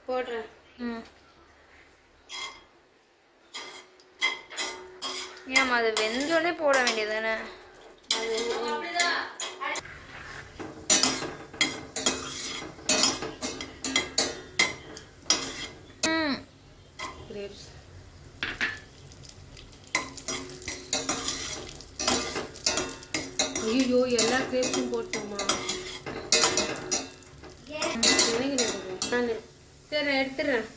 போடுறேன். ஏமா அது வெந்தோடனே போட வேண்டியதானே? கிரேப்ஸ் ஐயோ எல்லா கிரேப்ஸும் போட்டோமா? நான் சரி எடுத்துடுறேன்.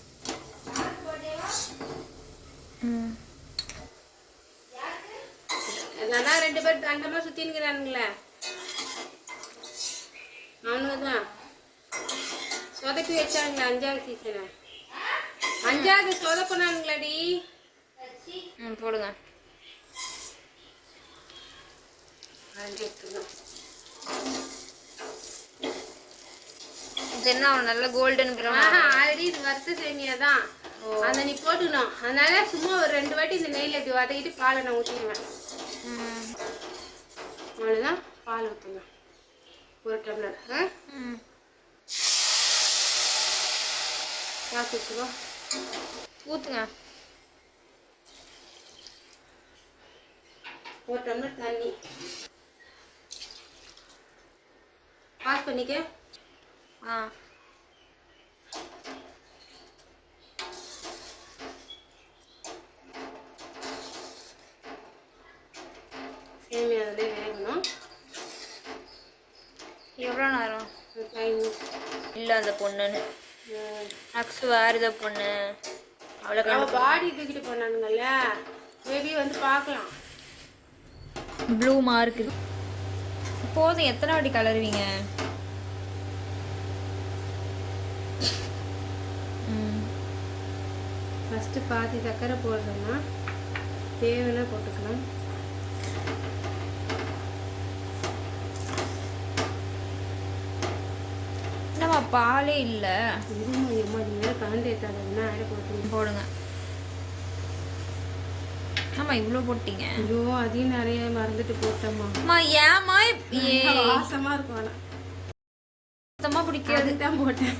நல்லா 2 பேர் தண்டமா சுத்தின்னுக்கிறானுங்களே, அவனுங்க தான் சொதப்பி வச்சானுங்களே 5வது சீசனை. 5வது சொதப்பினானுங்களாடி. போடுங்க. என்ன நல்ல கோல்டன் ப்ரௌன். ஆல்ரெடி இது வறுத்த சேமியா தான், அதை நீ போட்டுக்கணும். அதனால சும்மா ஒரு 2 வாட்டி இந்த நெய்யில் இப்படி வதக்கிட்டு பாலை நான் ஊற்றிடுவேன். அவ்வளோதான், பால் ஊற்றணும் 1 டம்ளர். காசு வச்சுக்கோ, ஊற்றுங்க. 1 டம்ளர் தண்ணி. பாஸ் பண்ணிக்க. சேமியா அதிலே வேகணும். எவ்வளோ நேரம்? 5 நிமிஷம். இல்லை அந்த பொண்ணுன்னு நக்ஸ் வேறுத பொண்ணு அவ்வளோ பாடி தூக்கிட்டு போனானுங்கல்ல, மேபி வந்து பார்க்கலாம். ப்ளூ மார்க்கு போதும். எத்தனை வாட்டி கலருவீங்க? ஃபஸ்ட்டு பாதி சக்கரை போடுறோம்னா தேவைன்னா போட்டுக்கலாம். நம்ம பாலே இல்லை. கலந்து ஏற்றாதுன்னா போடுங்க. ஆமா இவ்வளோ போட்டீங்க. ஐயோ அதையும் நிறைய மறந்துட்டு போட்டோம்மா. ஏமா வாசமா இருக்கும். ஆனால் சுத்தமாக பிடிக்காது தான் போட்டேன்.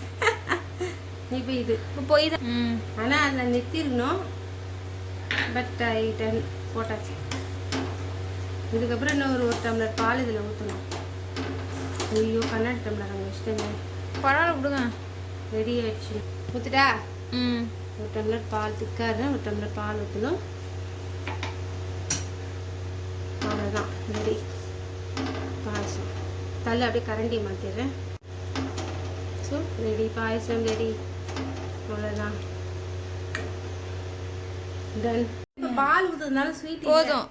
இப்போ இது போய் ஆனால் அதில் நிறுத்திடணும். பட் ஐட்டன் போட்டாச்சு. இதுக்கப்புறம் இன்னும் ஒரு டம்ளர் பால் இதில் ஊற்றணும். ஐயோ கண்ணாடி டம்ளர் அங்கே வச்சுட்டேங்க. பரவாயில்ல விடுங்க. ரெடி ஆயிடுச்சு. ஊற்றுட்டா? 1 டம்ளர் பால் திக்காரு. 1 டம்ளர் பால் ஊற்றணும். அவ்வளோதான், ரெடி பாயசம். தள்ளு அப்படியே கரண்டி மாற்றிடுறேன். ஸோ ரெடி, பாயசம் ரெடி. அவ்வளோதான், டன். இப்போ பால் ஊற்றுறதுனால ஸ்வீட் போதும்.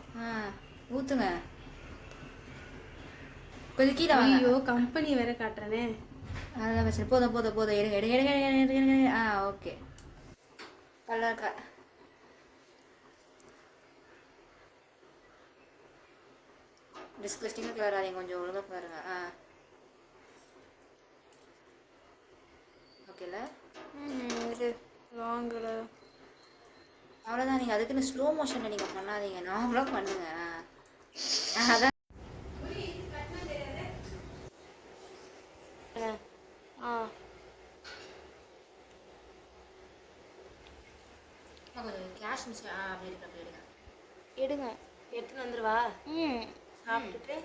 ஊற்றுங்க கொஞ்சம் கீழே. ஐயோ கம்பெனி வேற காட்டுறேனே. அதெல்லாம் பிரச்சனை. போதும் போதும் போதும். எடுங்க எடுங்க எடுங்க எடுங்க எடுங்க எடுங்க. ஓகே. கலர் டிஸ்கஸ்டிங்காக கலராதீங்க, கொஞ்சம் ஒழுங்காக பாருங்க. ஓகேல இது லாங்கில் அவ்வளோதான். நீங்கள் அதுக்குன்னு ஸ்லோ மோஷனில் நீங்கள் பண்ணாதீங்க, நார்மலாக பண்ணுங்க. அதான் கொஞ்சம் கேஷ் மிஸ். அப்படி எடுங்க அப்படி எடுங்க எடுங்க. எடுத்துன்னு வந்துடுவா. சாப்பிட்டுட்டு